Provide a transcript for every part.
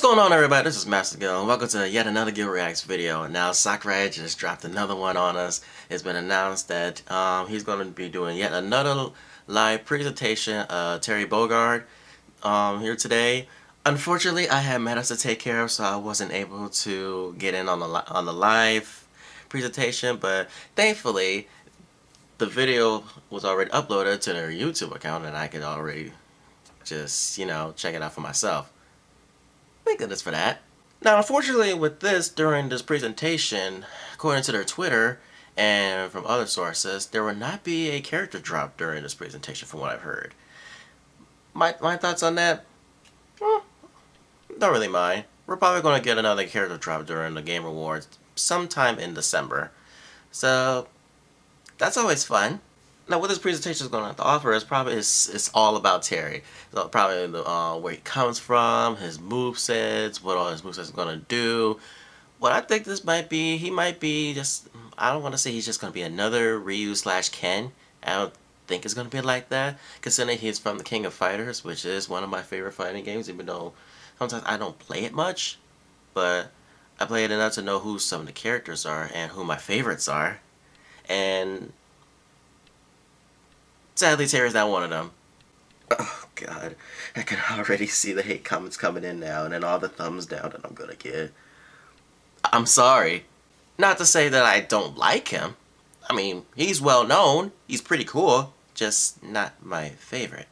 going on, everybody? This is masterguil, and welcome to yet another Guil Reacts video. And now Sakurai just dropped another one on us. It's been announced that he's going to be doing yet another live presentation of Terry Bogard here today. Unfortunately, I had matters to take care of, so I wasn't able to get in on the live presentation. But thankfully, the video was already uploaded to their YouTube account, and I could already just, check it out for myself. Thank goodness for that. Now, unfortunately, with this, during this presentation, according to their Twitter and from other sources, there will not be a character drop during this presentation, from what I've heard. My thoughts on that? Well, don't really mind. We're probably going to get another character drop during the Game Awards sometime in December. So, that's always fun. Now, what this presentation is going to have to offer is probably it's all about Terry. So probably where he comes from, his movesets, what all his movesets are going to do. What I think this might be, he might be just, I don't want to say he's just going to be another Ryu / Ken. I don't think it's going to be like that, considering he's from the King of Fighters, which is one of my favorite fighting games, even though sometimes I don't play it much. But I play it enough to know who some of the characters are and who my favorites are. And sadly, Terry's not one of them. Oh, God. I can already see the hate comments coming in now, and then all the thumbs down that I'm gonna get. I'm sorry. Not to say that I don't like him. I mean, he's well known. He's pretty cool. Just not my favorite.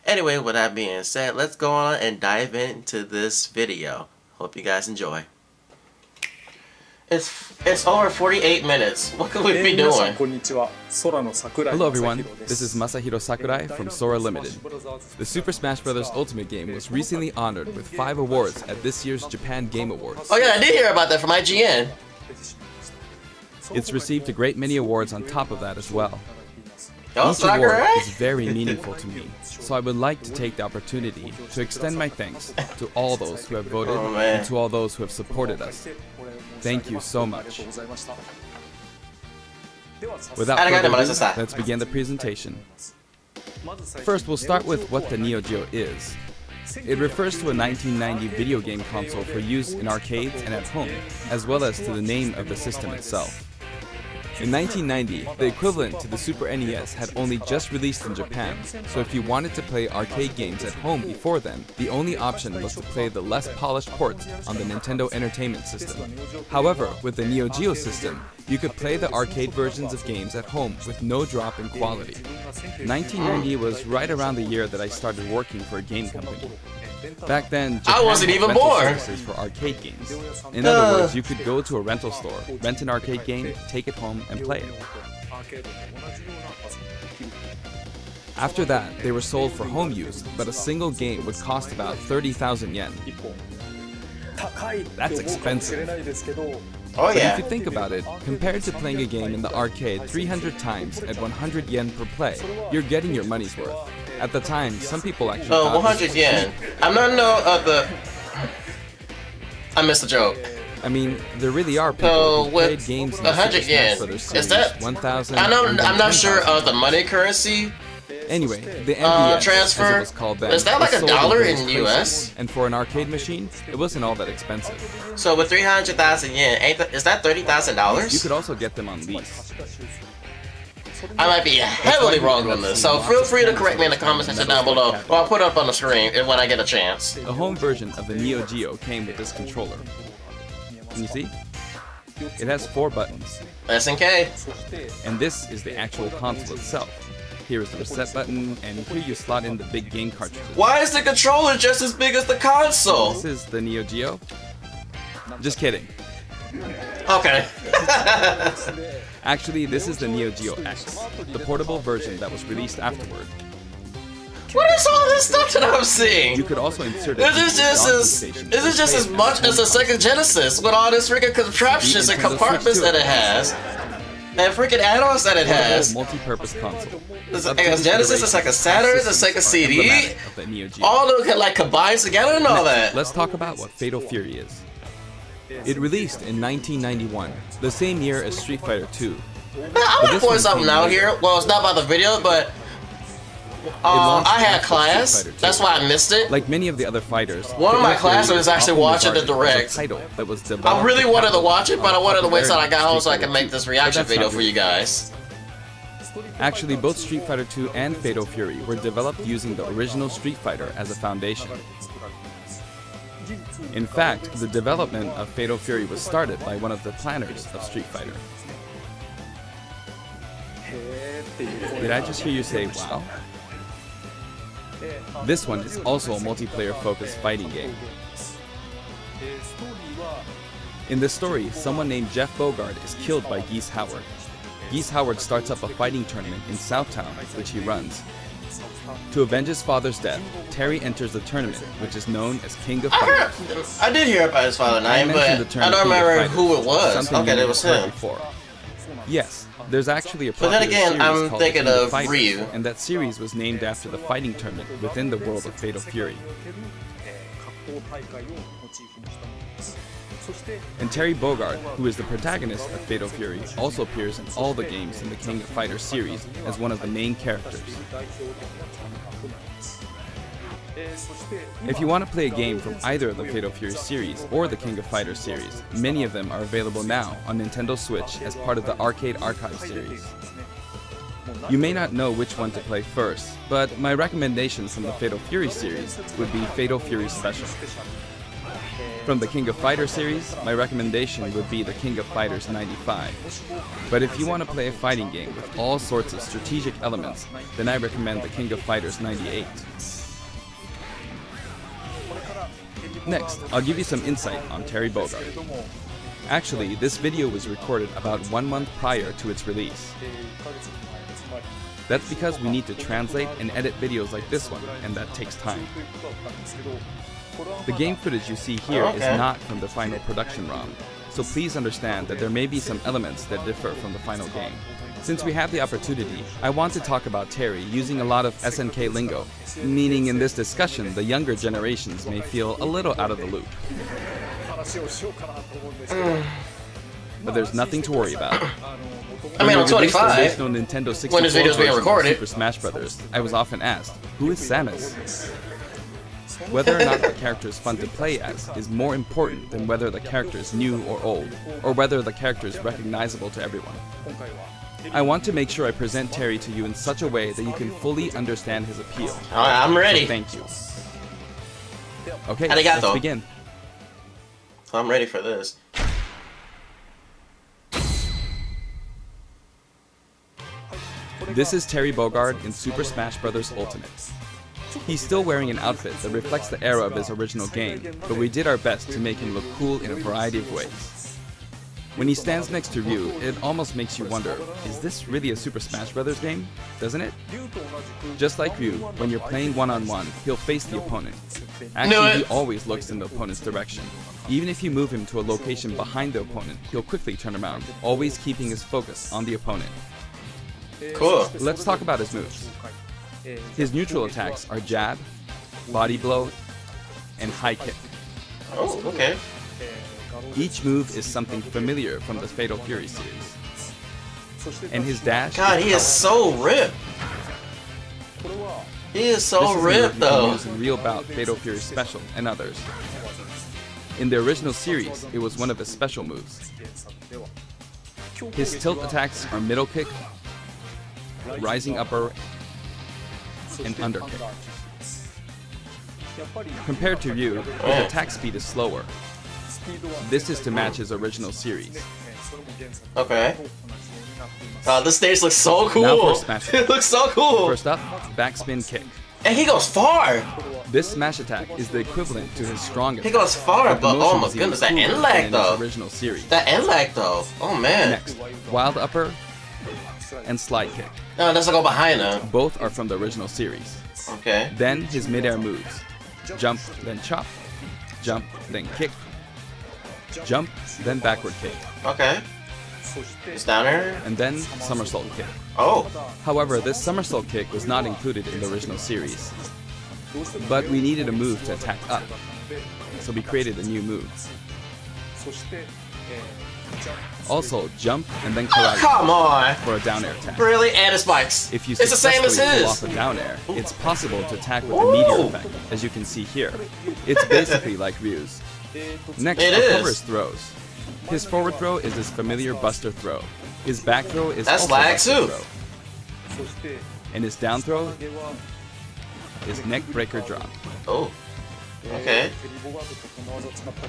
Anyway, with that being said, let's go on and dive into this video. Hope you guys enjoy. It's over 48 minutes. What could we be doing? Hello everyone, this is Masahiro Sakurai from Sora Limited. The Super Smash Bros. Ultimate game was recently honored with 5 awards at this year's Japan Game Awards. Oh yeah, I did hear about that from IGN. It's received a great many awards on top of that as well. Each award is very meaningful to me, so I would like to take the opportunity to extend my thanks to all those who have voted and to all those who have supported us. Thank you so much. Without further ado, let's begin the presentation. First, we'll start with what the Neo Geo is. It refers to a 1990 video game console for use in arcades and at home, as well as to the name of the system itself. In 1990, the equivalent to the Super NES had only just released in Japan, so if you wanted to play arcade games at home before then, the only option was to play the less polished ports on the Nintendo Entertainment System. However, with the Neo Geo system, you could play the arcade versions of games at home with no drop in quality. 1990 was right around the year that I started working for a game company. Back then, Japan I wasn't even born. Services for arcade games. In other words, you could go to a rental store, rent an arcade game, take it home, and play it. After that, they were sold for home use, but a single game would cost about 30,000 yen. That's expensive. Oh yeah. But if you think about it, compared to playing a game in the arcade 300 times at 100 yen per play, you're getting your money's worth. At the time, some people actually thought 100 yen. I'm not I missed the joke. I mean, there really are people who played games in the 100 yen. Is that 1,000? I'm not sure of the money currency. Anyway, the MVS, transfer, as it was called then, is that like was $1 in places, US? And for an arcade machine, it wasn't all that expensive. So with 300,000 yen, is that $30,000? You could also get them on lease. I might be heavily wrong on this, so feel free to correct me in the comment section down below, or I'll put it up on the screen when I get a chance. The home version of the Neo Geo came with this controller. Can you see? It has 4 buttons. S and K. And this is the actual console itself. Here is the reset button, and here you slot in the big game cartridges. Why is the controller just as big as the console? This is the Neo Geo. Just kidding. Okay. Actually, this is the Neo Geo X, the portable version that was released afterward. What is all this stuff that I'm seeing? You could also insert it. Is it just as much as the Sega Genesis with all this freaking contraptions and compartments that it has? And freaking add-ons that it has. Multi-purpose console. There's a Genesis, it's like a Saturn, it's like a CD. All of them can like combine together and all that. Let's talk about what Fatal Fury is. It released in 1991, the same year as Street Fighter II. Now, I want to point something out here. Well, it's not about the video, but I had class. That's why I missed it. Like many of the other fighters, one of my classmates actually watching the direct. That was I really wanted to watch it, but I wanted to wait till I got home so I could make this reaction video for you guys. Actually, both Street Fighter II and Fatal Fury were developed using the original Street Fighter as a foundation. In fact, the development of Fatal Fury was started by one of the planners of Street Fighter. Did I just hear you say, wow? This one is also a multiplayer-focused fighting game. In this story, someone named Jeff Bogard is killed by Guil Howard. Guil Howard starts up a fighting tournament in Southtown, which he runs. To avenge his father's death, Terry enters the tournament, which is known as King of Fighters. I did hear about his father's name, but I don't remember who it was. Okay, it was him. Yes, there's actually a but then again, I'm thinking of Ryu. And that series was named after the fighting tournament within the world of Fatal Fury. And Terry Bogard, who is the protagonist of Fatal Fury, also appears in all the games in the King of Fighters series as one of the main characters. If you want to play a game from either of the Fatal Fury series or the King of Fighters series, many of them are available now on Nintendo Switch as part of the Arcade Archive series. You may not know which one to play first, but my recommendations from the Fatal Fury series would be Fatal Fury Special. From the King of Fighters series, my recommendation would be the King of Fighters 95. But if you want to play a fighting game with all sorts of strategic elements, then I recommend the King of Fighters 98. Next, I'll give you some insight on Terry Bogard. Actually, this video was recorded about 1 month prior to its release. That's because we need to translate and edit videos like this one, and that takes time. The game footage you see here is not from the final production ROM, so please understand that there may be some elements that differ from the final game. Since we have the opportunity, I want to talk about Terry using a lot of SNK lingo, meaning in this discussion the younger generations may feel a little out of the loop. But there's nothing to worry about. I mean, on 25, Nintendo 64 when this video is being recorded, Super Smash Bros., I was often asked, who is Samus? Whether or not the character is fun to play as is more important than whether the character is new or old, or whether the character is recognizable to everyone. I want to make sure I present Terry to you in such a way that you can fully understand his appeal. I'm ready. So thank you. Okay, let's begin. I'm ready for this. This is Terry Bogard in Super Smash Bros. Ultimate. He's still wearing an outfit that reflects the era of his original game, but we did our best to make him look cool in a variety of ways. When he stands next to Ryu, it almost makes you wonder, is this really a Super Smash Bros. Game? Doesn't it? Just like Ryu, when you're playing one-on-one, he'll face the opponent. Actually, he always looks in the opponent's direction. Even if you move him to a location behind the opponent, he'll quickly turn around, always keeping his focus on the opponent. Cool. Let's talk about his moves. His neutral attacks are jab, body blow, and high kick. Oh, okay. Each move is something familiar from the Fatal Fury series. And his dash. God, he is so ripped. He is so ripped, though. This is in real bout Fatal Fury Special and others. In the original series, it was one of his special moves. His tilt attacks are middle kick, rising upper, and underkick. Compared to Ryu, his attack speed is slower. This is to match his original series. Okay. This stage looks so cool. Now for smash. It looks so cool. First up, backspin kick. And he goes far. This smash attack is the equivalent to his strong attack. He goes far, but oh my goodness, that end lag though. Original series. That end lag though. Oh man. Next, wild upper and slide kick. No, that's go behind him. Both are from the original series. Okay. Then his midair moves. Jump, then chop. Jump, then kick. Jump, then backward kick. Okay. It's down here. And then somersault kick. Oh. However, this somersault kick was not included in the original series. But we needed a move to attack up. So we created a new move. Also, jump and then karate Come on! for a down air attack. Really? And it spikes. If you it's the same as successfully his. pull off a down air, it's possible to attack with a meteor effect, as you can see here. It's basically like Ryu's. Next, It I'll is. cover his throws. His forward throw is his familiar buster throw. His back throw is That's also lag buster too. throw. And his down throw is neck breaker drop. Oh. Okay.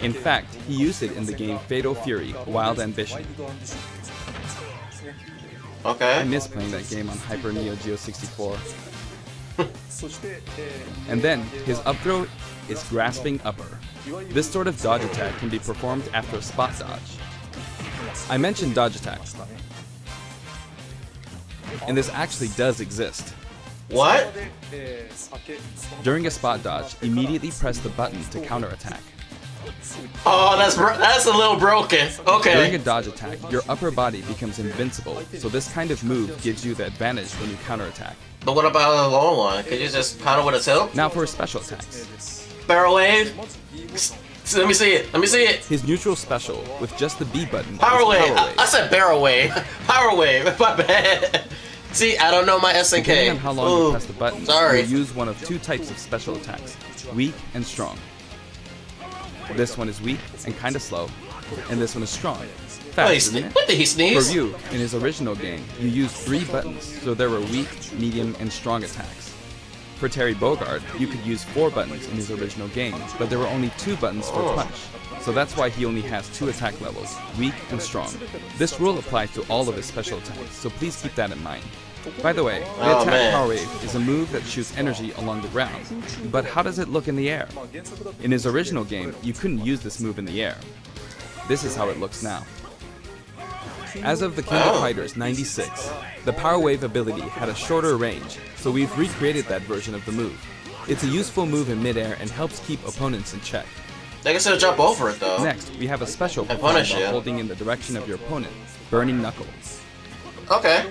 In fact, he used it in the game Fatal Fury, Wild Ambition. I Okay. miss playing that game on Hyper Neo Geo 64. And then, his up throw is grasping upper. This sort of dodge attack can be performed after a spot dodge. I mentioned dodge attack, and this actually does exist. What? During a spot dodge, immediately press the button to counterattack. Oh, that's a little broken. During Okay. a dodge attack, your upper body becomes invincible, so this kind of move gives you the advantage when you counterattack. But what about the long one? Could you just counter with a tilt? Now for his special attacks. Barrel wave? Let me see it. Let me see it. His neutral special, with just the B button, Power is wave. Power Wave. I said barrel wave. Power wave. My bad. See, I don't know my SNK. Depending on how long you press the button, sorry. you'll use one of two types of special attacks, weak and strong. This one is weak and kinda slow, and this one is strong. Fast, isn't it? What did he For sneeze? Ryu, in his original game, you used 3 buttons, so there were weak, medium, and strong attacks. For Terry Bogard, you could use 4 buttons in his original game, but there were only 2 buttons for punch, so that's why he only has 2 attack levels, weak and strong. This rule applies to all of his special attacks, so please keep that in mind. By the way, the Oh, attack man. Power Wave is a move that shoots energy along the ground, but how does it look in the air? In his original game, you couldn't use this move in the air. This is how it looks now. As of the King of Fighters 96, the Power Wave ability had a shorter range, so we've recreated that version of the move. It's a useful move in midair and helps keep opponents in check. They can still jump over it though. Next, we have a special And performed punish while you. holding in the direction of your opponent, Burning Knuckle. Okay.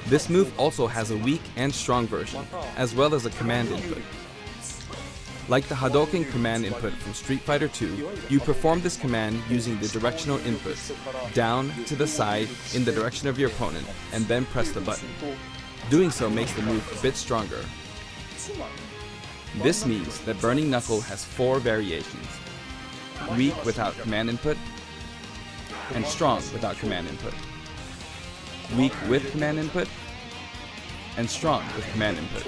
This move also has a weak and strong version, as well as a command input. Like the Hadouken command input from Street Fighter II, you perform this command using the directional inputs, down, to the side, in the direction of your opponent, and then press the button. Doing so makes the move a bit stronger. This means that Burning Knuckle has 4 variations: weak without command input, and strong without command input, weak with command input, and strong with command input.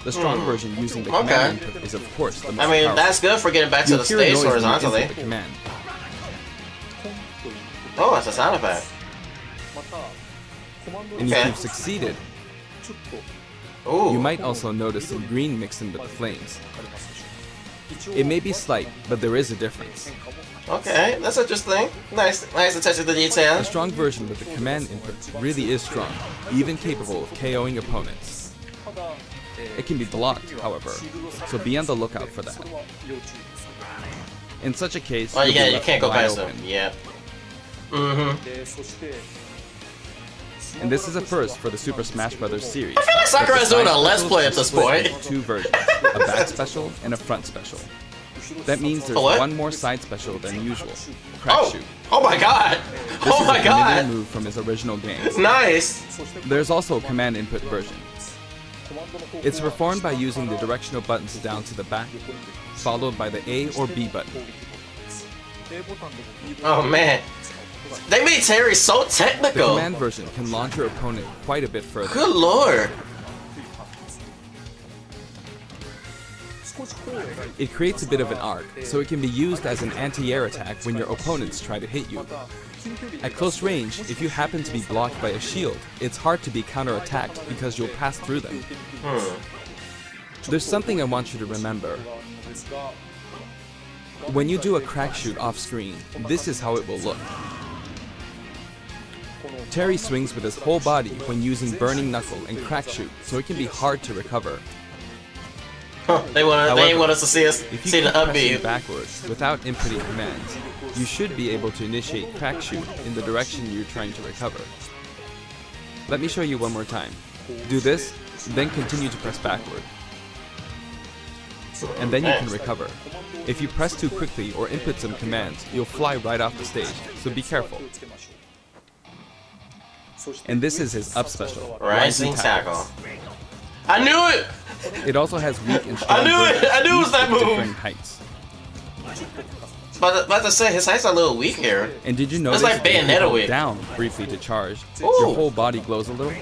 The strong version using the command input is of course the most I mean, powerful. that's good for getting back to You'll the hear a stage noise when you horizontally. input the command. Oh, that's a sound effect. And if Okay. you've succeeded, Ooh. you might also notice some green mixed in with the flames. It may be slight, but there is a difference. Okay, that's interesting. Nice attention to detail. The strong version with the command input really is strong, even capable of KOing opponents. It can be blocked, however, so be on the lookout for that. In such a case, Oh, you'll be yeah, you left can't go wide past open. them. Yeah. Mm-hmm. And this is a first for the Super Smash Bros. Series. I feel like Sakurai's doing a Let's Play at this point. 2 versions, a back special and a front special. That means there's what? one more side special than usual, Crack Oh! Shoot. Oh my god! This Oh is my a familiar god! move from his original games. Nice! There's also a command input version. It's performed by using the directional buttons down to the back, followed by the A or B button. Oh man. They made Terry so The technical! command version can launch your opponent quite a bit further. Good lord! It creates a bit of an arc, so it can be used as an anti-air attack when your opponents try to hit you. At close range, if you happen to be blocked by a shield, it's hard to be counter-attacked because you'll pass through them. There's something I want you to remember. When you do a crack shoot off screen, this is how it will look. Terry swings with his whole body when using Burning Knuckle and crack shoot, so it can be hard to recover. They want us to see If you see the keep pressing upbeat. backwards without inputting commands, you should be able to initiate crack shoot in the direction you're trying to recover. Let me show you one more time. Do this, then continue to press backward. and then you can recover. If you press too quickly or input some commands, you'll fly right off the stage, so be careful. And this is his up special, Rising Tackle. I knew it! It also has weak and strong I knew it! I knew it was that move! Different heights. About to say, his heights are a little weak here. And did you notice it's like Bayonetta weak. Down briefly to charge, Ooh. your whole body glows a little?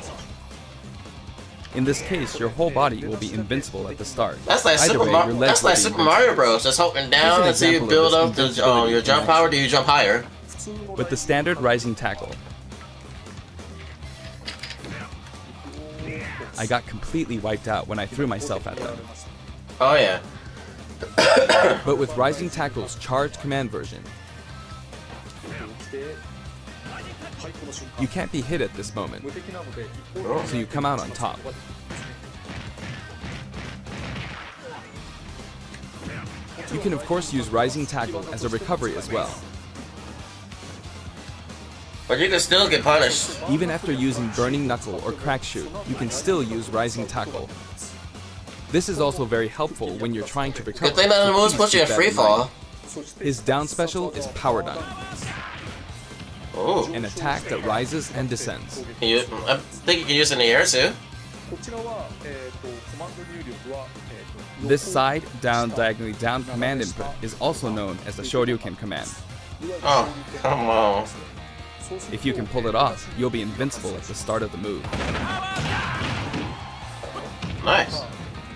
In this case, your whole body will be invincible at the start. That's like Super Mario Bros. Just holding down until you build up your jump power. Do you jump higher? With the standard Rising Tackle, I got completely wiped out when I threw myself at them. Oh yeah. But with Rising Tackle's charge command version, you can't be hit at this moment, so you come out on top. You can of course use Rising Tackle as a recovery as well. But you can still get punished. Even after using Burning Knuckle or Crack Shoot, you can still use Rising Tackle. This is also very helpful when you're trying to recover. Good thing that the moves put you in free fall. His down special is Power Dunk. Ooh. An attack that rises and descends. I think you can use it in the air too. This side, down, diagonally down command input is also known as the Shoryuken command. Oh, come on. If you can pull it off, you'll be invincible at the start of the move. Nice.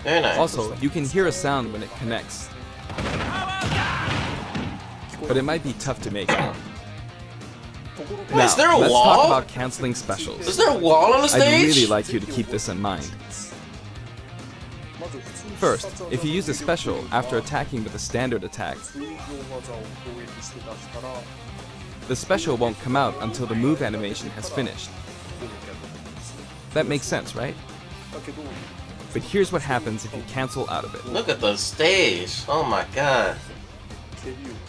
Very nice. Also, you can hear a sound when it connects. But it might be tough to make out. Wait, is there a let's wall? talk about canceling specials. Is there a wall on the stage? I'd really like you to keep this in mind. First, if you use a special after attacking with a standard attack, the special won't come out until the move animation has finished. That makes sense, right? But here's what happens if you cancel out of it. Look at the stage. Oh my god.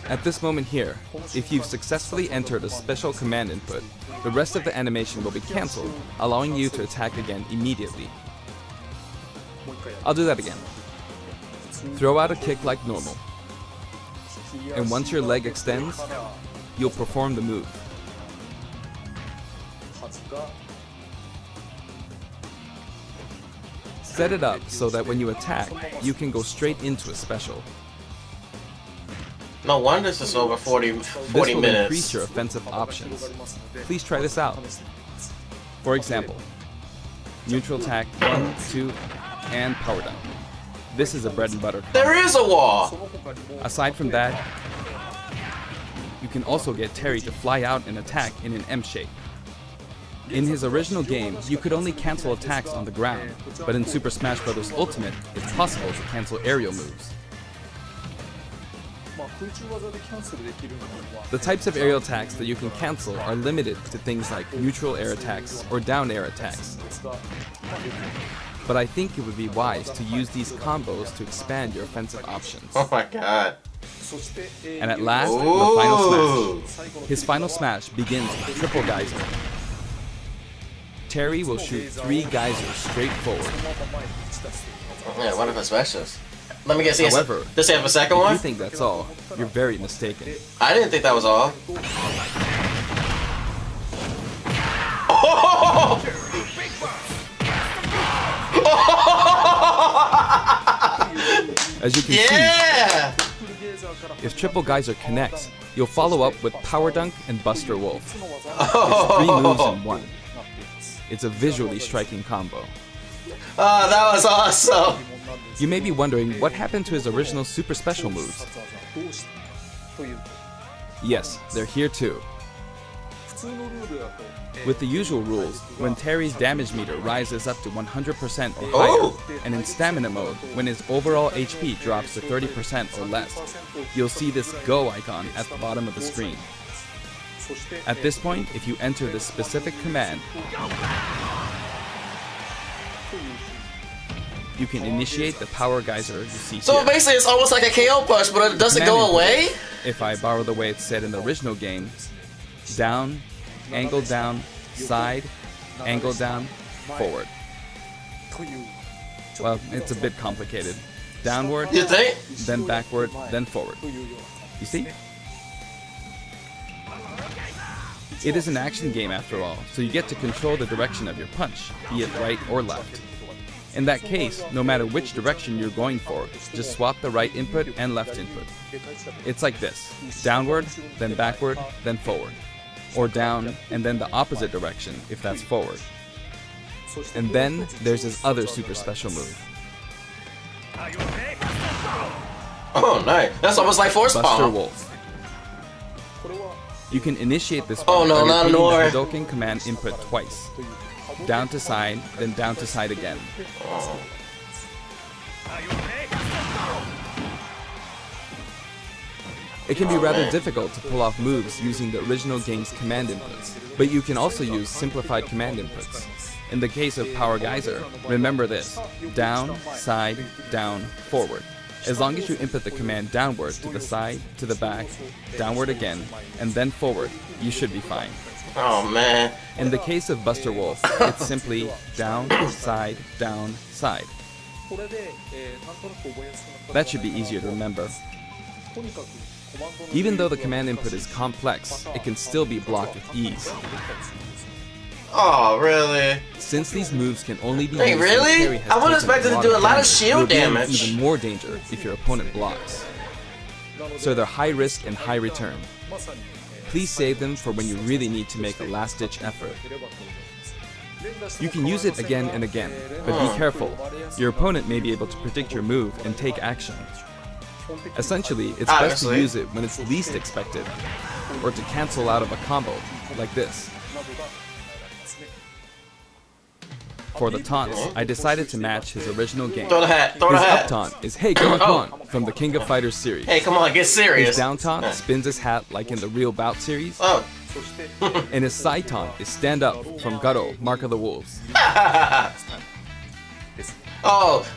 At this moment here, if you've successfully entered a special command input, the rest of the animation will be cancelled, allowing you to attack again immediately. I'll do that again. Throw out a kick like normal. And once your leg extends, you'll perform the move. Set it up so that when you attack, you can go straight into a special. No wonder this is over 40 This will minutes. increase your offensive options. Please try this out. For example, neutral attack 1, 2, and power down. This is a bread and butter combo. There is a wall! Aside from that, you can also get Terry to fly out and attack in an M shape. In his original game, you could only cancel attacks on the ground, but in Super Smash Bros. Ultimate, it's possible to cancel aerial moves. The types of aerial attacks that you can cancel are limited to things like neutral air attacks or down air attacks. But I think it would be wise to use these combos to expand your offensive options. Oh my god. And at last, the final smash. His final smash begins with Triple Geyser. Terry will shoot 3 geysers straight forward. Yeah, one of his specials. Let me guess. However, does he have a second if one? you think that's all, you're very mistaken. I didn't think that was all. As you can see, if Triple Geyser connects, you'll follow up with Power Dunk and Buster Wolf. It's 3 moves in one. It's a visually striking combo. Oh, that was awesome! You may be wondering what happened to his original super special moves. Yes, they're here too. With the usual rules, when Terry's damage meter rises up to 100% or higher, and in stamina mode, when his overall HP drops to 30% or less, you'll see this Go icon at the bottom of the screen. At this point, if you enter this specific command, you can initiate the power geyser you see so here. basically it's almost like a KO push, but it doesn't go away? If I borrow the way it's said in the original game, down, angle down, side, angle down, forward. Well, it's a bit complicated. downward, You think? then backward, then forward. You see? It is an action game after all, so you get to control the direction of your punch, be it right or left. In that case, no matter which direction you're going for, just swap the right input and left input. It's like this: downward, then backward, then forward. Or down, and then the opposite direction if that's forward. And then there's this other super special move. Oh, nice. That's almost like Force Buster Palm. Wolf. You can initiate this Oh no, by not repeating anymore. the Hadouken command input twice. Down to side, then down to side again. Oh. It can be rather difficult to pull off moves using the original game's command inputs, but you can also use simplified command inputs. In the case of Power Geyser, remember this: down, side, down, forward. As long as you input the command downward to the side, to the back, downward again, and then forward, you should be fine. Oh man. In the case of Buster Wolf, it's simply down, side, side. That should be easier to remember. Even though the command input is complex, it can still be blocked with ease. Oh, really? Since these moves can only be Hey, used when really? Terry has I would taken expect it to do a lot of damage, shield you'll be in damage. even more danger if your opponent blocks. So they're high risk and high return. Please save them for when you really need to make a last-ditch effort. You can use it again and again, but be careful. Your opponent may be able to predict your move and take action. Essentially, it's best to use it when it's least expected, or to cancel out of a combo, like this. For the taunts, I decided to match his original game. Throw the hat. Throw the His hat. up taunt is "Hey, come on" from the King of Fighters series. Hey, come on, get serious. His down taunt spins his hat like in the Real Bout series. Oh. And his side taunt is "Stand Up" from Guil, Mark of the Wolves. Oh.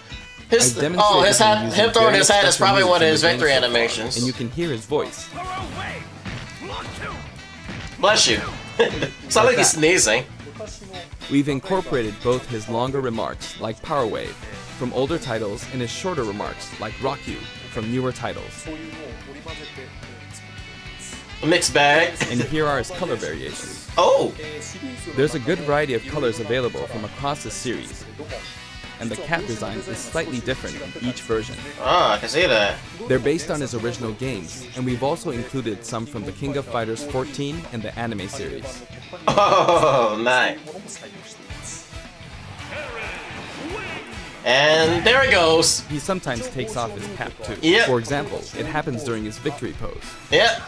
His hat, him throwing his hat is probably one of his victory animations. And you can hear his voice. Bless you. Sound like he's sneezing. We've incorporated both his longer remarks, like Power Wave, from older titles, and his shorter remarks, like Rock You, from newer titles. A mixed bag. And here are his color variations. Oh! There's a good variety of colors available from across the series, and the cap design is slightly different in each version. Ah, I can see that. They're based on his original games, and we've also included some from the King of Fighters 14 and the anime series. Oh, nice. And there it goes. He sometimes takes off his cap too. Yep. For example, it happens during his victory pose. Yep.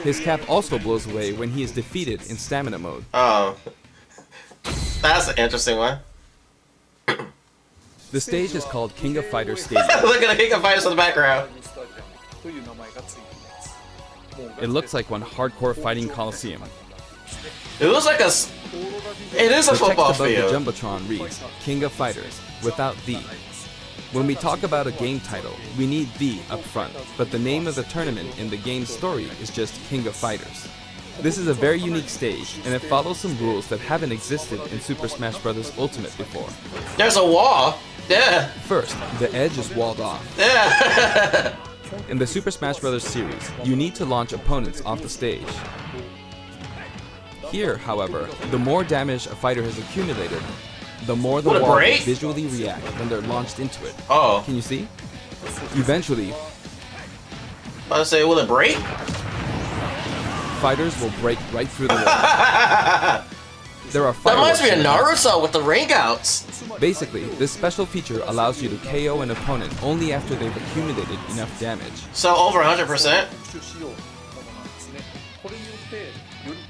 His cap also blows away when he is defeated in stamina mode. Oh. That's an interesting one. The stage is called King of Fighters Stadium. Look at the King of Fighters in the background. It looks like one hardcore fighting coliseum. It looks like a... It is a The text football above field. the Jumbotron reads, King of Fighters, without the. When we talk about a game title, we need the up front, but the name of the tournament in the game's story is just King of Fighters. This is a very unique stage, and it follows some rules that haven't existed in Super Smash Bros. Ultimate before. There's a wall. Yeah. First, the edge is walled off. Yeah. In the Super Smash Bros. Series, you need to launch opponents off the stage. Here, however, the more damage a fighter has accumulated, the more the Will it wall will break? visually react when they're launched into it. Oh. Can you see? Eventually, I was say, will it break? fighters will break right through the wall. There are That fireworks reminds me of in the Naruto with the ring outs. Basically, this special feature allows you to KO an opponent only after they've accumulated enough damage. So over 100%.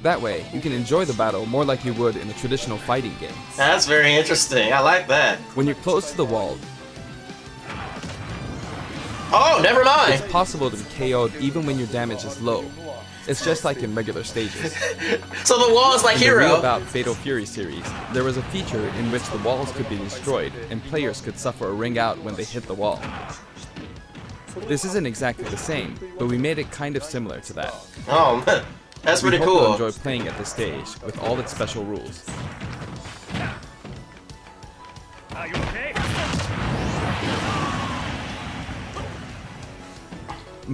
That way, you can enjoy the battle more like you would in a traditional fighting game. That's very interesting. I like that. When you're close to the wall, Oh, never mind. it's possible to be KO'd even when your damage is low. It's just like in regular stages. So the wall is like In the Real Hero. Bout Fatal Fury series, there was a feature in which the walls could be destroyed and players could suffer a ring out when they hit the wall. This isn't exactly the same, but we made it kind of similar to that. Oh, man. That's We pretty hope you'll cool. enjoy playing at this stage with all its special rules.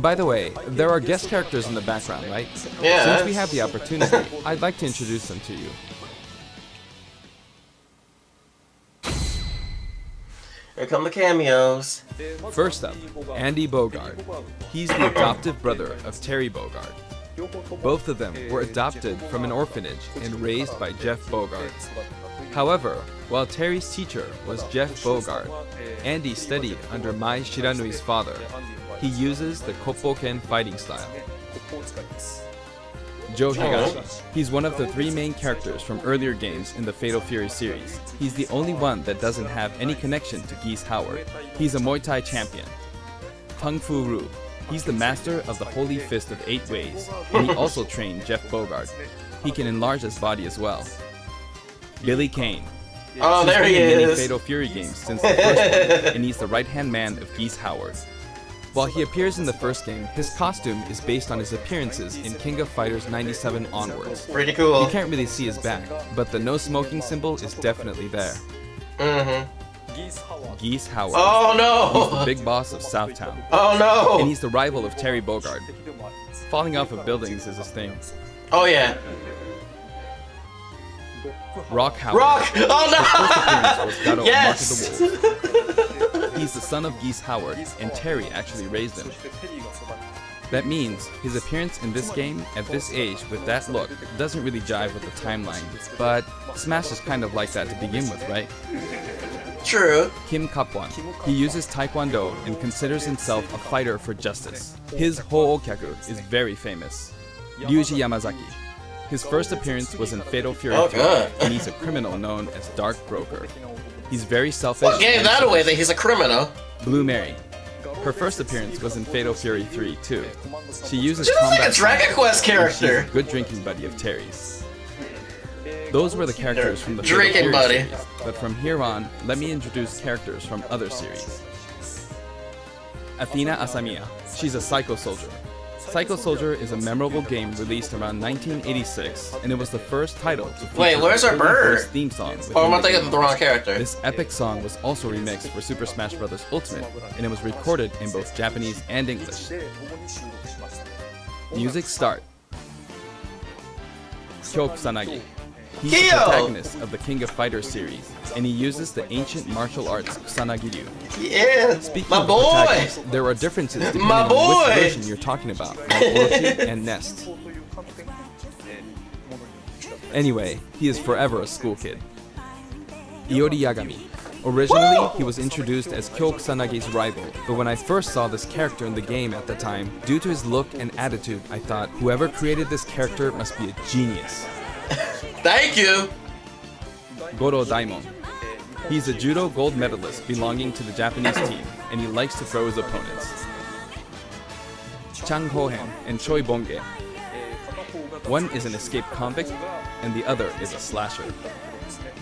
By the way, there are guest characters in the background, right? Yeah. Since we have the opportunity, I'd like to introduce them to you. Here come the cameos. First up, Andy Bogard. He's the adoptive brother of Terry Bogard. Both of them were adopted from an orphanage and raised by Jeff Bogard. However, while Terry's teacher was Jeff Bogard, Andy studied under Mai Shiranui's father. He uses the Koppoken fighting style. Joe Higashi. He's one of the 3 main characters from earlier games in the Fatal Fury series. He's the only one that doesn't have any connection to Geese Howard. He's a Muay Thai champion. Tung Fu Ru. He's the master of the Holy Fist of 8 Ways, and he also trained Jeff Bogard. He can enlarge his body as well. Billy Kane. Oh, there he He's been in many is. Fatal Fury games since the first one, and he's the right-hand man of Geese Howard. While he appears in the first game, his costume is based on his appearances in King of Fighters 97 onwards. Pretty cool. You can't really see his back, but the no smoking symbol is definitely there. Geese Howard. Oh no! He's the big boss of Southtown. Oh no! And he's the rival of Terry Bogard. Falling off of buildings is his thing. Oh yeah. Rock Howard. Rock! Oh His first appearance was no! Gato Yes! Mark of the Wolves. He's the son of Geese Howard, and Terry actually raised him. That means his appearance in this game at this age with that look doesn't really jive with the timeline, but Smash is kind of like that to begin with, right? True. Kim Kapwan. He uses Taekwondo and considers himself a fighter for justice. His Ho'okyaku is very famous. Ryuji Yamazaki. His first appearance was in Fatal Fury 3, and he's a criminal known as Dark Broker. He's very selfish. What gave that away that he's a criminal? Blue Mary. Her first appearance was in Fatal Fury 3 too. She uses She looks like combat a Dragon Quest character. and she's a good drinking buddy of Terry's. Those were the characters from the Drinking Fatal Fury buddy. series, but from here on, let me introduce characters from other series. Athena Asamiya. She's a Psycho Soldier. Psycho Soldier is a memorable game released around 1986, and it was the first title to feature Wait, where's our the bird? first theme song. Oh, am I within the thinking game. of the wrong character? This epic song was also remixed for Super Smash Bros. Ultimate, and it was recorded in both Japanese and English. Music start. Kyo Kusanagi. He's the Guil! protagonist of the King of Fighters series, and he uses the ancient martial arts Kusanagi-ryu. Yeah, Speaking my of the boy! protagonists, there are differences depending My on boy! which version you're talking about, like Orochi and Nest. Anyway, he is forever a school kid. Iori Yagami. Originally, he was introduced as Kyo Kusanagi's rival, but when I first saw this character in the game at the time, due to his look and attitude, I thought, whoever created this character must be a genius. Thank you! Goro Daimon. He's a judo gold medalist belonging to the Japanese team, and he likes to throw his opponents. Chang Hohen and Choi Bonge. One is an escaped convict, and the other is a slasher.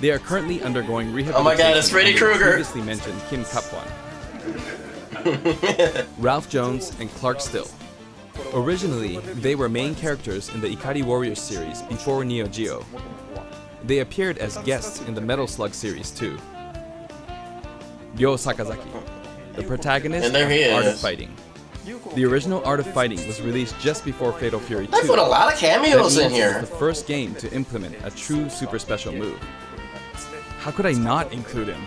They are currently undergoing rehabilitation. Oh my god, it's Freddy under the Krueger! previously mentioned Kim Kapwan. Ralph Jones and Clark Still. Originally, they were main characters in the Ikari Warriors series before Neo Geo. They appeared as guests in the Metal Slug series too. Ryo Sakazaki, the protagonist And there he of Art of is. Fighting. The original Art of Fighting was released just before Fatal Fury 2. They put a lot of That cameos means in it here. was the first game to implement a true super special move. How could I not include him?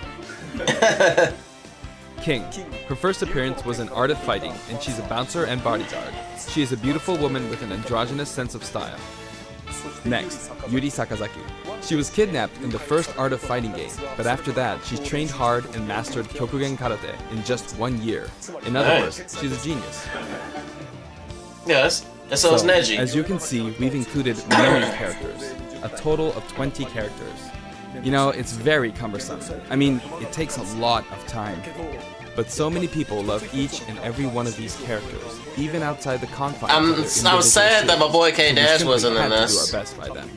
King. Her first appearance was in Art of Fighting, and she's a bouncer and bodyguard. She is a beautiful woman with an androgynous sense of style. Next, Yuri Sakazaki. She was kidnapped in the first Art of Fighting game, but after that, she trained hard and mastered Kyokugen Karate in just 1 year. In other Nice. words, she's a genius. Yes, and so is Neji. As you can see, we've included many characters, a total of 20 characters. You know, it's very cumbersome. I mean, it takes a lot of time. But so many people love each and every one of these characters, even outside the confines of their individual I'm sad that my series, boy K so we Dash simply wasn't in had to do this. our best by them.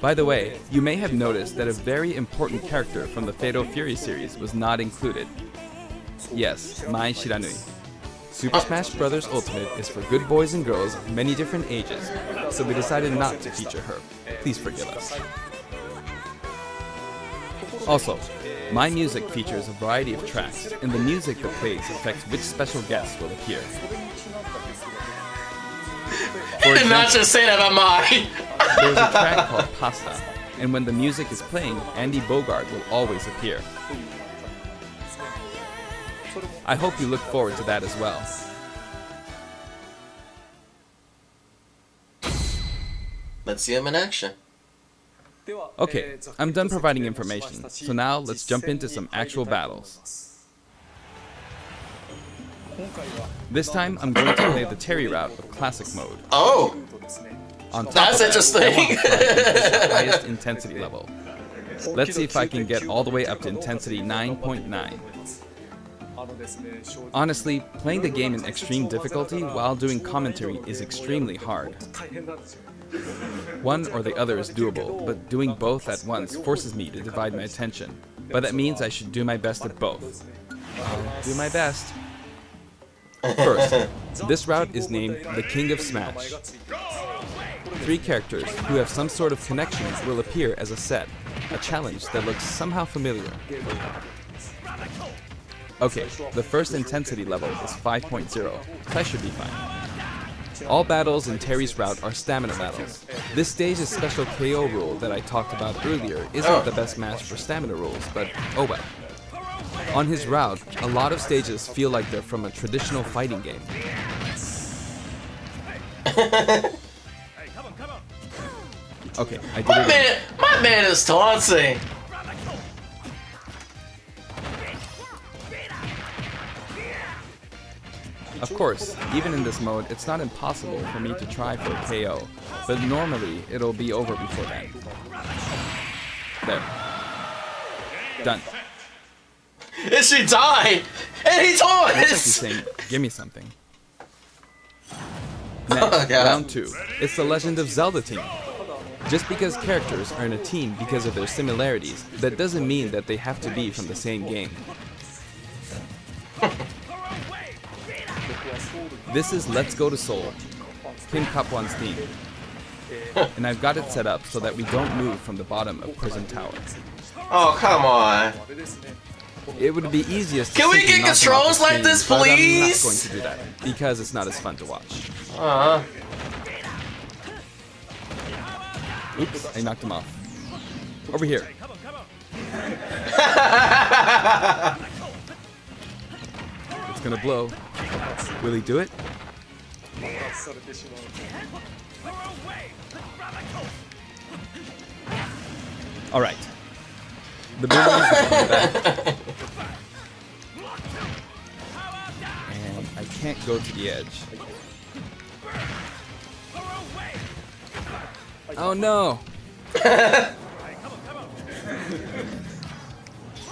By the way, you may have noticed that a very important character from the Fatal Fury series was not included. Yes, Mai Shiranui. Super Smash Bros. Ultimate is for good boys and girls of many different ages, so we decided not to feature her. Please forgive us. Also, my music features a variety of tracks, and the music that plays affects which special guests will appear. He did not just say that about mine. There's a track called Pasta, and when the music is playing, Terry Bogard will always appear. I hope you look forward to that as well. Let's see him in action. Okay, I'm done providing information, so now let's jump into some actual battles. This time, I'm going to play the Terry route of Classic Mode. Oh! On top That's of interesting! I want to try the highest intensity level. Let's see if I can get all the way up to intensity 9.9. Honestly, playing the game in extreme difficulty while doing commentary is extremely hard. One or the other is doable, but doing both at once forces me to divide my attention. But that means I should do my best at both. I'll do my best. First, this route is named the King of Smash. 3 characters who have some sort of connection will appear as a set, a challenge that looks somehow familiar. Okay, the first intensity level is 5.0, so I should be fine. All battles in Terry's route are stamina battles. This stage's special KO rule that I talked about earlier isn't the best match for stamina rules, but oh well. On his route, a lot of stages feel like they're from a traditional fighting game. Okay, I did it. My man is taunting! Of course, even in this mode, it's not impossible for me to try for a KO, but normally it'll be over before then. There. Done. And she died! And he taunts! Looks like he's saying, give me something. Next, round 2. It's the Legend of Zelda team. Just because characters are in a team because of their similarities, that doesn't mean that they have to be from the same game. This is Let's Go to Seoul, Kim Kapwan's theme. And I've got it set up so that we don't move from the bottom of Prison Tower. Oh, come on. It would be easiest to Can we get controls like this, please? I'm not going to do that, because it's not as fun to watch. Oops, I knocked him off. Over here. It's gonna blow. Will he do it? Alright. The building is on the back. And I can't go to the edge. Oh no!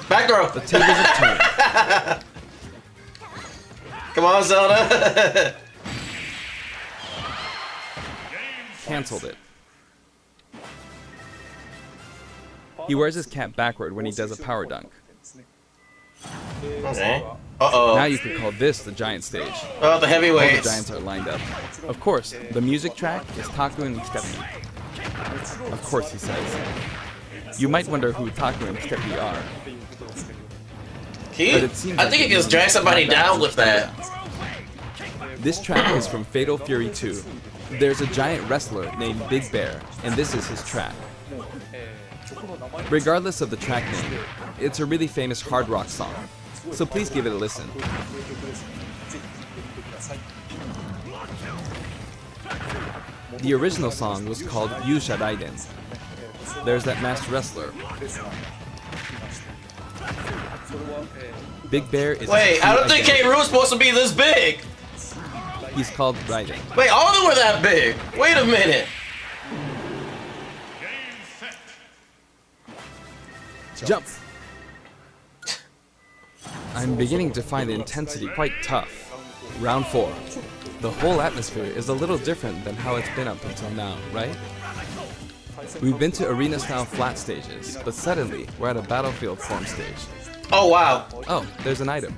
Back throw! The tables have turned. Come on, Zelda! Cancelled it. He wears his cap backward when he does a power dunk. Okay. Uh-oh. Now you could call this the giant stage. Oh, the heavyweights. All the giants are lined up. Of course, the music track is Taku and Steppy. Of course, he says. You might wonder who Taku and Steppy are. I think he can drag somebody down with that. This track is from Fatal Fury 2. There's a giant wrestler named Big Bear, and this is his track. Regardless of the track name, it's a really famous hard rock song, so please give it a listen. The original song was called Yusha Raiden. There's that masked wrestler. Big Bear is. Wait, I don't think K. Rool's supposed to be this big! He's called Raiden. Wait, all of them were that big! Wait a minute! Jump! I'm beginning to find the intensity quite tough. Round 4. The whole atmosphere is a little different than how it's been up until now, right? We've been to arena-style flat stages, but suddenly we're at a battlefield form stage. Oh, wow. Oh, there's an item.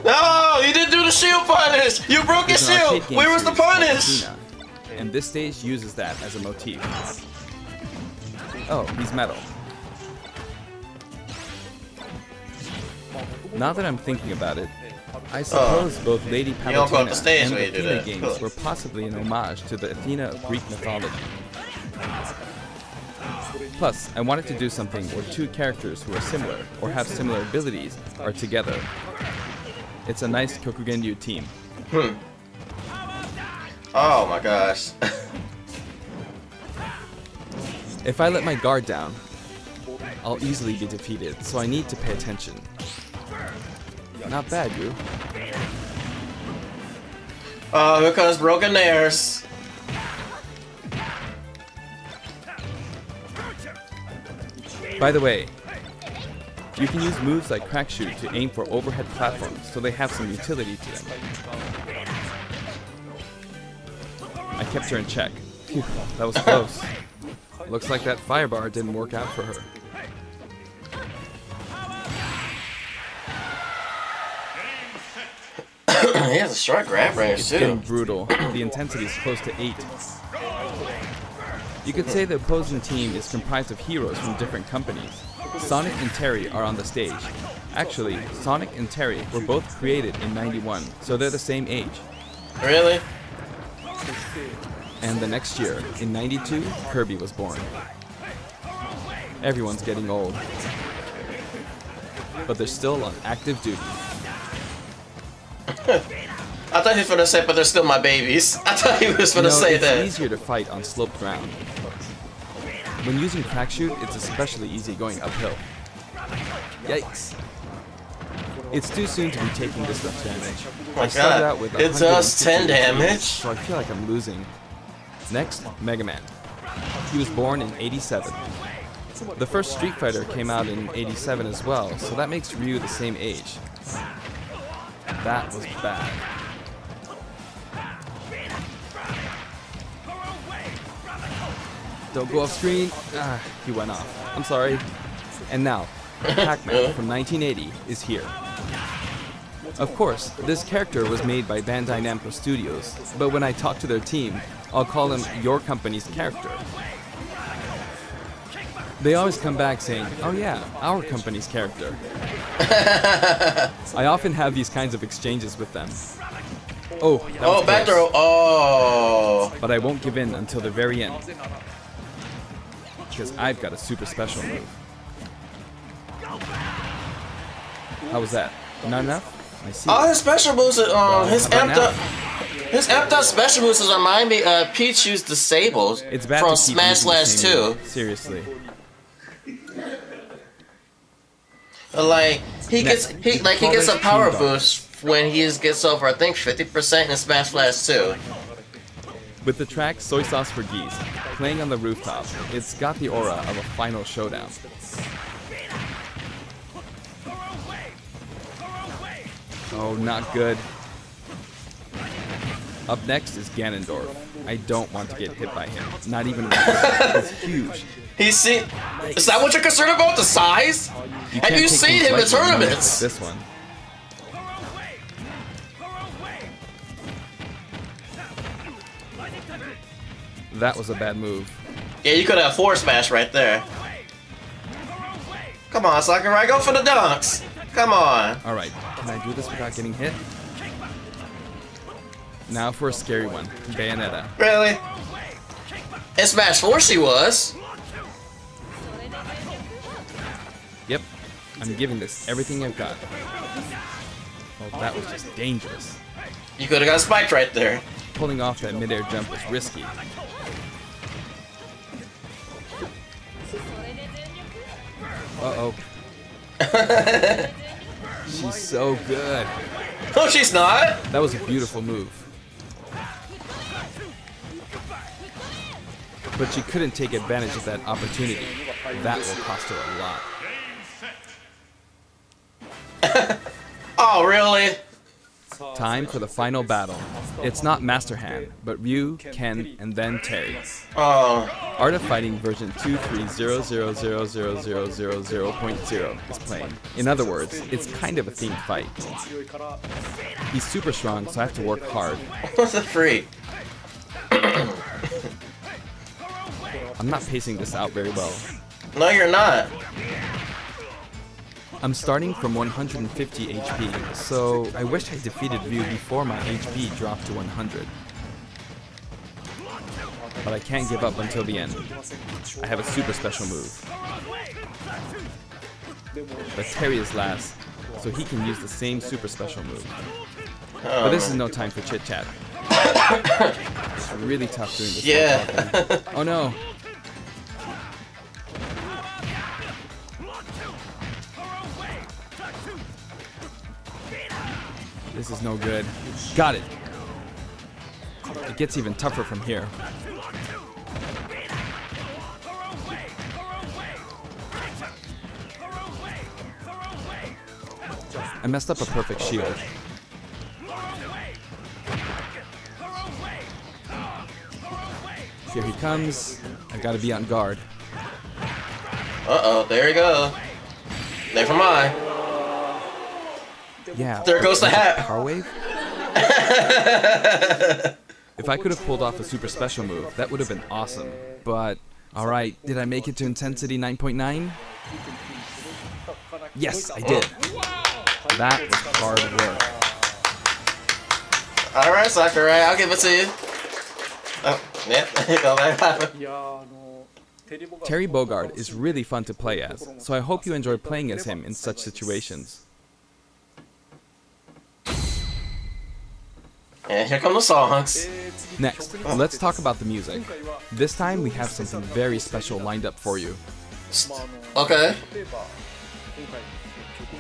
No, you didn't do the shield punish! You broke your shield! Where was the punish? And this stage uses that as a motif. Oh, he's metal. Now that I'm thinking about it, I suppose both Lady Palutena and the Athena games were possibly an homage to the Athena of Greek mythology. Plus, I wanted to do something where two characters who are similar, or have similar abilities, are together. It's a nice Kokugenryu team. Oh my gosh. If I let my guard down, I'll easily be defeated, so I need to pay attention. Not bad, you. Oh, here comes broken nares. By the way, you can use moves like Crack Shoot to aim for overhead platforms, so they have some utility to them. I kept her in check. Phew, that was close. Looks like that fire bar didn't work out for her. He has a short grab range It's too. getting brutal. The intensity is close to 8. You could say the opposing team is comprised of heroes from different companies. Sonic and Terry are on the stage. Actually, Sonic and Terry were both created in '91, so they're the same age. Really? And the next year, in '92, Kirby was born. Everyone's getting old. But they're still on active duty. I thought he was gonna say, but they're still my babies. I thought he was gonna say that. It's easier to fight on sloped ground. When using Crack Shoot, it's especially easy going uphill. Yikes. It's too soon to be taking this much damage. Oh I started out with it does 10 damage. So I feel like I'm losing. Next, Mega Man. He was born in '87. The first Street Fighter came out in '87 as well, so that makes Ryu the same age. That was bad. Don't go off screen. Ah, he went off. I'm sorry. And now, Pac-Man from 1980 is here. Of course, this character was made by Bandai Namco Studios, but when I talk to their team, I'll call him your company's character. They always come back saying, oh yeah, our company's character. I often have these kinds of exchanges with them. Oh, that was back throw. Oh. But I won't give in until the very end. Because I've got a super special move. How was that? Not enough? I see. Oh, his special moves, his amped up special moves remind me of Pichu's Disabled from Smash Slash 2. Seriously. Like he gets a power boost when he gets over I think 50% in Smash Slash 2. With the track Soy Sauce for Geese playing on the rooftop, it's got the aura of a final showdown. Oh, not good. Up next is Ganondorf. I don't want to get hit by him. Not even once. He's huge. Is that what you're concerned about? The size? Have you seen him in tournaments? Like this one. That was a bad move. Yeah, you could have forward smash right there. Come on, Sakurai, go for the dunks. Come on. Alright, can I do this without getting hit? Now for a scary one, Bayonetta. Really? In Smash 4 she was. Yep, I'm giving this everything I've got. Oh, that was just dangerous. You could have got spiked right there. Pulling off that midair jump was risky. Uh-oh. She's so good. No, she's not. That was a beautiful move. But she couldn't take advantage of that opportunity. That will cost her a lot. Oh, really? Time for the final battle. It's not Master Hand, but Ryu, Ken, and then Terry. Oh. Art of Fighting version 230000000.0 is playing. In other words, it's kind of a themed fight. He's super strong, so I have to work hard. What's the freak? I'm not pacing this out very well. No, you're not. I'm starting from 150 HP, so I wish I defeated Ryu before my HP dropped to 100. But I can't give up until the end. I have a super special move. But Terry is last, so he can use the same super special move. But this is no time for chit-chat. It's really tough doing this. Yeah. Oh no. This is no good. Got it. It gets even tougher from here. I messed up a perfect shield. Here he comes. I've got to be on guard. Uh-oh, there you go. Never mind. Yeah. There goes the hat. Power wave? If I could have pulled off a super special move, that would have been awesome. But, alright, did I make it to intensity 9.9? Yes, I did. That was hard work. Alright, Sakurai, I'll give it to you. Oh, yep, go back. Terry Bogard is really fun to play as, so I hope you enjoy playing as him in such situations. And here come the songs. Next, let's talk about the music. This time we have something very special lined up for you. Okay.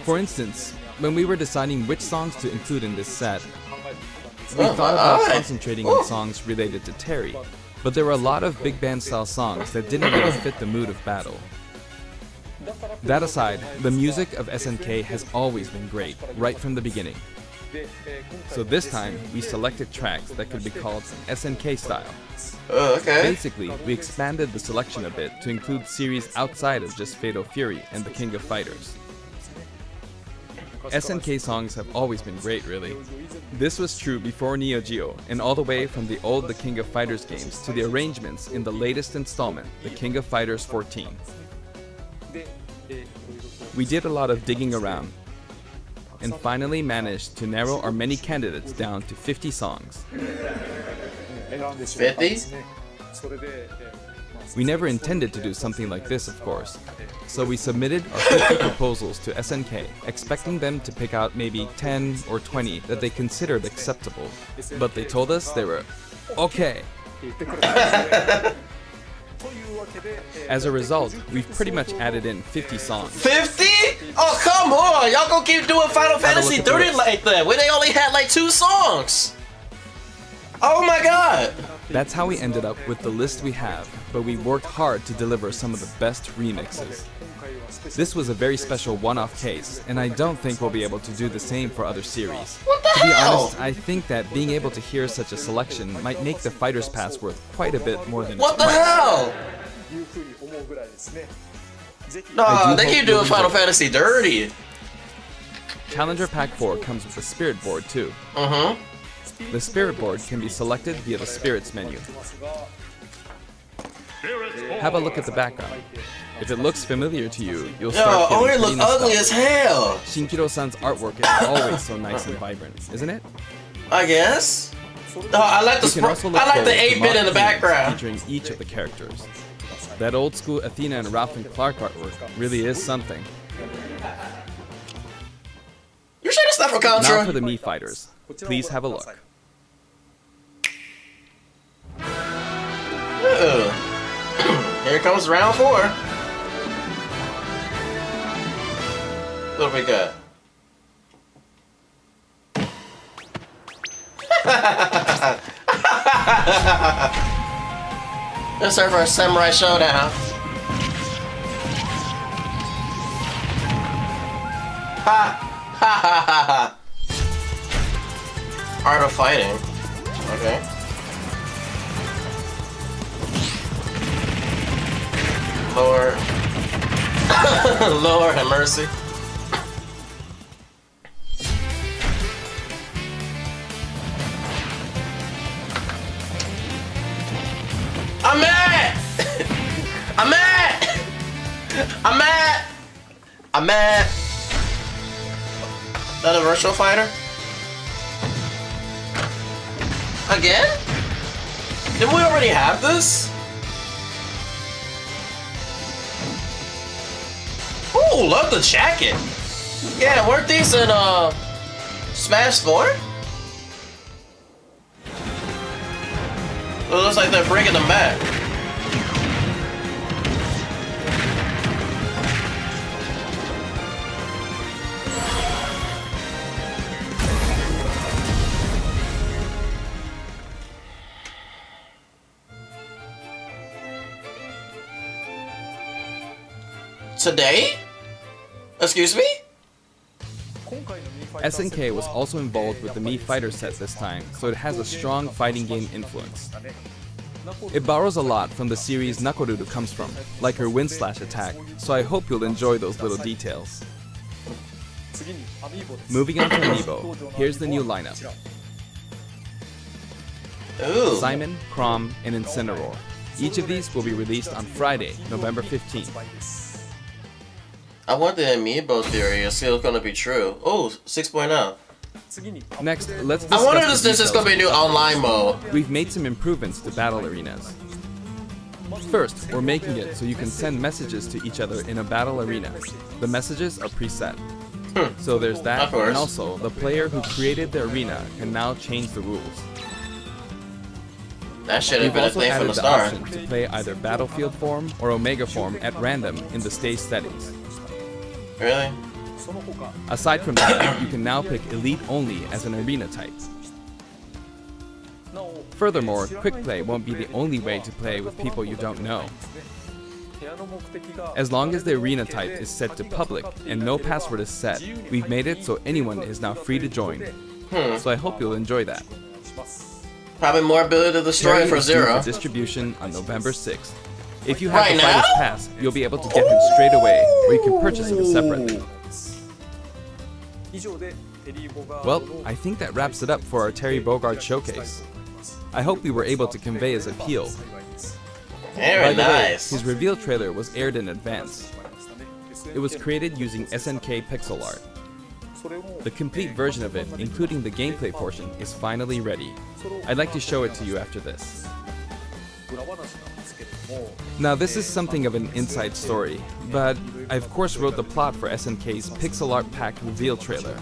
For instance, when we were deciding which songs to include in this set, we thought about concentrating on songs related to Terry, but there were a lot of big band style songs that didn't really fit the mood of battle. That aside, the music of SNK has always been great, right from the beginning. So this time, we selected tracks that could be called SNK style. Okay. Basically, we expanded the selection a bit to include series outside of just Fatal Fury and the King of Fighters. SNK songs have always been great, really. This was true before Neo Geo, and all the way from the old The King of Fighters games to the arrangements in the latest installment, The King of Fighters 14. We did a lot of digging around, and finally managed to narrow our many candidates down to 50 songs. 50? We never intended to do something like this, of course. So we submitted our 50 proposals to SNK, expecting them to pick out maybe 10 or 20 that they considered acceptable. But they told us they were okay. As a result, we've pretty much added in 50 songs. 50? Oh, come on! Y'all gonna keep doing Final Fantasy 30 like that, where they only had like 2 songs! Oh my god! That's how we ended up with the list we have, but we worked hard to deliver some of the best remixes. This was a very special one-off case, and I don't think we'll be able to do the same for other series. What the hell? To be honest, I think that being able to hear such a selection might make the Fighter's Pass worth quite a bit more than what the hell? No, they keep doing Final Fantasy dirty. Challenger Pack 4 comes with a Spirit Board too. The Spirit Board can be selected via the Spirits menu. Have a look at the background. If it looks familiar to you, you'll start getting pretty look ugly as hell. Shinkiro-san's artwork is always so nice and vibrant, isn't it? I guess. I like the 8-bit in the background. Featuring each of the characters. That old school Athena and Ralph and Clark artwork really is something. You sure it's not for Contra? Now for the Mii Fighters. Please have a look. Ooh. Here comes round 4. What do we got? Let's start for a samurai showdown. Ha! Ha ha ha ha! Art of fighting. Okay. Lord. Lord have mercy. I'm mad! I'm mad! I'm mad! I'm mad! Another virtual fighter? Again? Didn't we already have this? Ooh, love the jacket. Yeah, weren't these in Smash 4? It looks like they're bringing them back. Today? Excuse me? SNK was also involved with the Mii Fighter set this time, so it has a strong fighting game influence. It borrows a lot from the series Nakoruru comes from, like her wind slash attack, so I hope you'll enjoy those little details. Moving on to Amiibo, here's the new lineup. Ooh. Simon, Chrom, and Incineroar. Each of these will be released on Friday, November 15th. I want the Amiibo theory. It's still gonna be true. Oh, 6.0. Next, let's discuss I wonder if the this is gonna be a new online mode. We've made some improvements to battle arenas. First, we're making it so you can send messages to each other in a battle arena. The messages are preset. So there's that, and also, the player who created the arena can now change the rules. That should have been a thing from the start. start. To play either Battlefield form or Omega form at random in the stage settings. Really? Aside from that, you can now pick Elite only as an arena type. Furthermore, quick play won't be the only way to play with people you don't know. As long as the arena type is set to public and no password is set, we've made it so anyone is now free to join. So I hope you'll enjoy that. Probably more ability to destroy Terry for is due Zero. for distribution on November 6th. If you have Right the now? fighter's pass, you'll be able to get him straight away, or you can purchase him separately. Well, I think that wraps it up for our Terry Bogard showcase. I hope we were able to convey his appeal. Very By the way, nice. his reveal trailer was aired in advance. It was created using SNK pixel art. The complete version of it, including the gameplay portion, is finally ready. I'd like to show it to you after this. Now this is something of an inside story, but I of course wrote the plot for SNK's pixel art packed reveal trailer.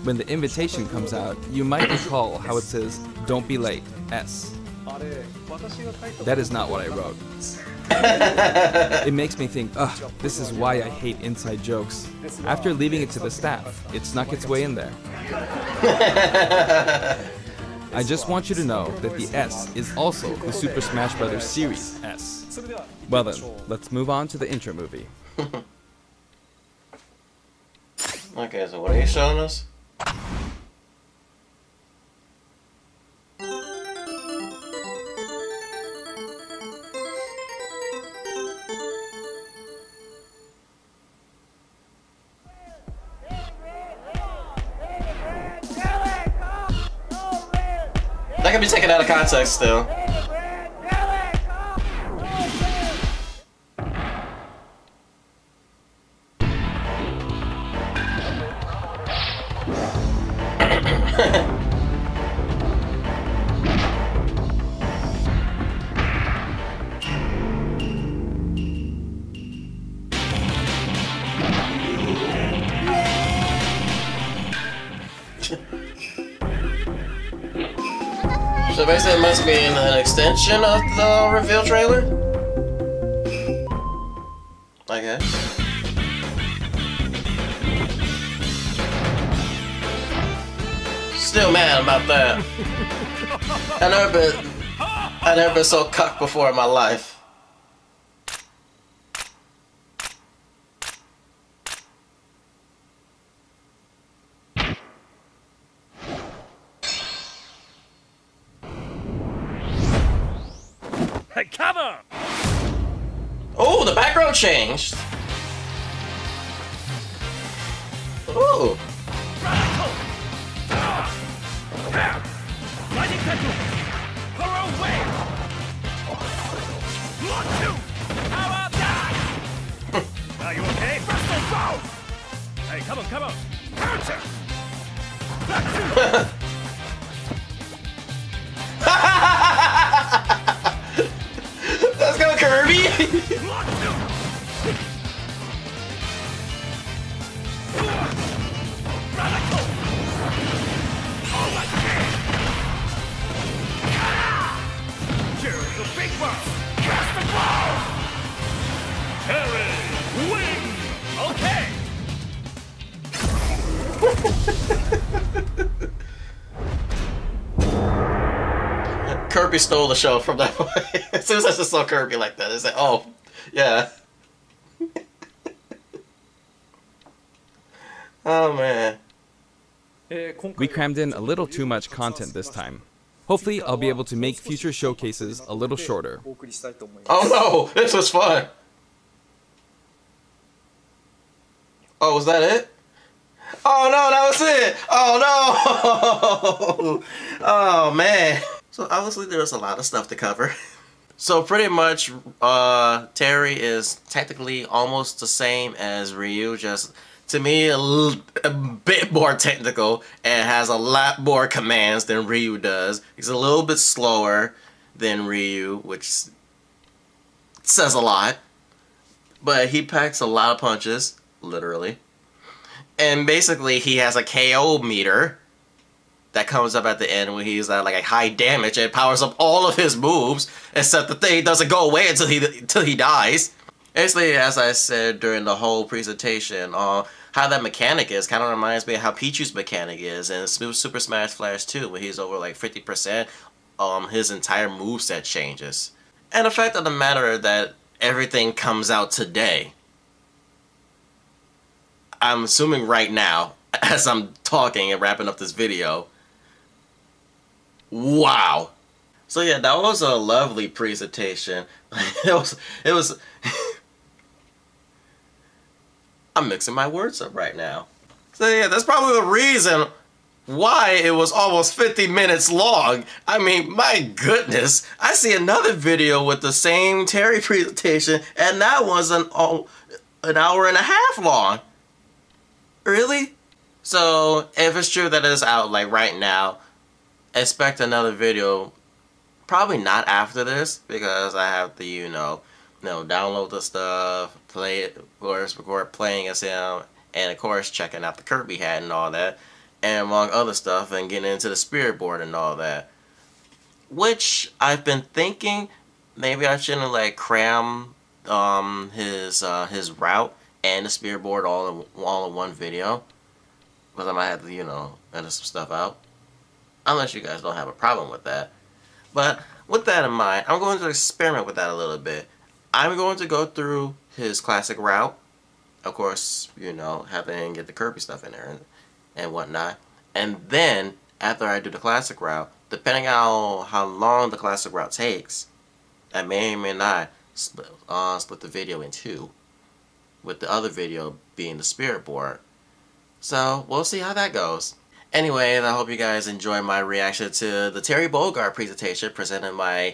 When the invitation comes out, you might recall how it says, "Don't be late, S." That is not what I wrote. It makes me think, ugh, this is why I hate inside jokes. After leaving it to the staff, it snuck its way in there. I just want you to know that the S is also the Super Smash Bros. Series S. Well then, let's move on to the intro movie. Okay, so what are you showing us? That can be taken out of context still. So basically it must be an extension of the reveal trailer? I guess. Still mad about that. I've never been so cucked before in my life. Hey, cover! Oh, the background changed. Ooh. Lightning Tentacle! Her own way! Block 2! How about that? Are you okay? First and foul! Hey, come on, come on! Let's go, Kirby! Here's the big one. Cast the ball. Terry, win. Okay. Kirby stole the show from that point. As soon as I just saw Kirby like that, it's like, oh, yeah. Oh, man. We crammed in a little too much content this time. Hopefully, I'll be able to make future showcases a little shorter. Oh no, this was fun. Oh, was that it? Oh no, that was it. Oh no. Oh man. So obviously there's a lot of stuff to cover. So pretty much Terry is technically almost the same as Ryu, just to me a bit more technical and has a lot more commands than Ryu does. He's a little bit slower than Ryu, which says a lot. But he packs a lot of punches, literally. And basically he has a KO meter that comes up at the end when he's at like a high damage and powers up all of his moves, except the thing doesn't go away until he dies. Basically, as I said during the whole presentation, how that mechanic is kind of reminds me of how Pichu's mechanic is in Super Smash Flash 2, when he's over like 50%, his entire moveset changes. And the fact of the matter that everything comes out today, I'm assuming right now, as I'm talking and wrapping up this video. Wow. So yeah, that was a lovely presentation. It was I'm mixing my words up right now. So yeah, that's probably the reason why it was almost 50 minutes long. I mean, my goodness. I see another video with the same Terry presentation, and that was an hour and a half long. Really? So, if it's true that it's out like right now, expect another video, probably not after this, because I have to, download the stuff, play it, of course, record playing as him, and of course checking out the Kirby hat and all that, and among other stuff, and getting into the spirit board and all that. Which, I've been thinking, maybe I shouldn't like cram his route and the spirit board all in one video. Because I might have to, edit some stuff out. Unless you guys don't have a problem with that. But with that in mind, I'm going to experiment with that a little bit. I'm going to go through his classic route. Of course, having get the Kirby stuff in there and whatnot. And then, after I do the classic route, depending on how long the classic route takes, I may or may not split the video in two, with the other video being the spirit board. So, we'll see how that goes. Anyway, I hope you guys enjoy my reaction to the Terry Bogard presentation presented by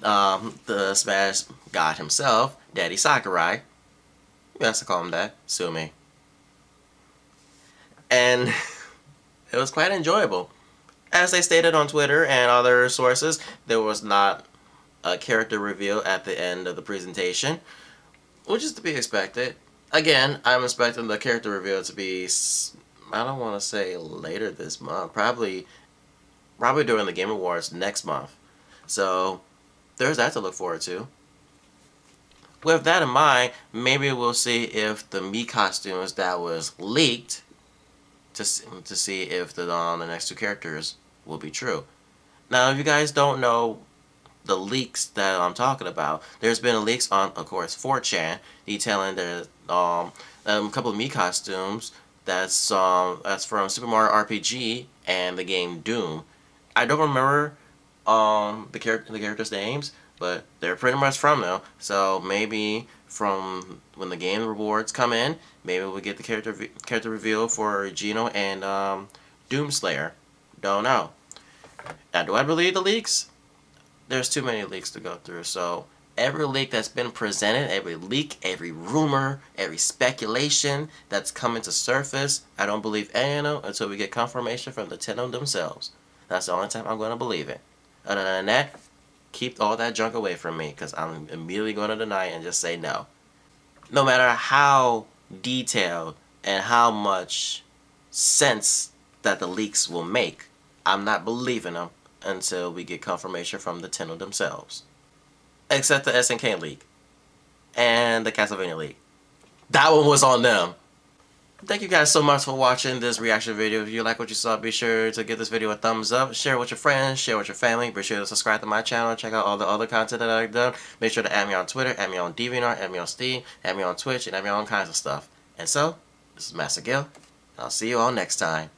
the Smash God himself, Daddy Sakurai. You have to call him that. Sue me. And it was quite enjoyable. As they stated on Twitter and other sources, there was not a character reveal at the end of the presentation, which is to be expected. Again, I'm expecting the character reveal to be, I don't want to say later this month, probably during the Game Awards next month. So there's that to look forward to. With that in mind, maybe we'll see if the Mii costumes that was leaked to see if the next two characters will be true. Now, if you guys don't know the leaks that I'm talking about, there's been leaks on, of course, 4chan detailing the a couple of Mii costumes that's from Super Mario RPG and the game Doom. I don't remember the characters' names, but they're pretty much from them. So maybe from when the game rewards come in, maybe we'll get the character reveal for Geno and Doomslayer. Don't know. Now, do I believe the leaks? There's too many leaks to go through, so Every leak that's been presented, every leak, every rumor, every speculation that's coming to surface, I don't believe any of them until we get confirmation from Nintendo themselves. That's the only time I'm going to believe it. Other than that, keep all that junk away from me, because I'm immediately going to deny it and just say no. No matter how detailed and how much sense that the leaks will make, I'm not believing them until we get confirmation from Nintendo themselves. Except the SNK leak and the Castlevania leak. That one was on them. Thank you guys so much for watching this reaction video. If you like what you saw, be sure to give this video a thumbs up, share it with your friends, share it with your family. Be sure to subscribe to my channel, check out all the other content that I've done. Make sure to add me on Twitter, add me on DeviantArt, add me on Steam, add me on Twitch, and add me on all kinds of stuff. And so, this is Master Guil. I'll see you all next time.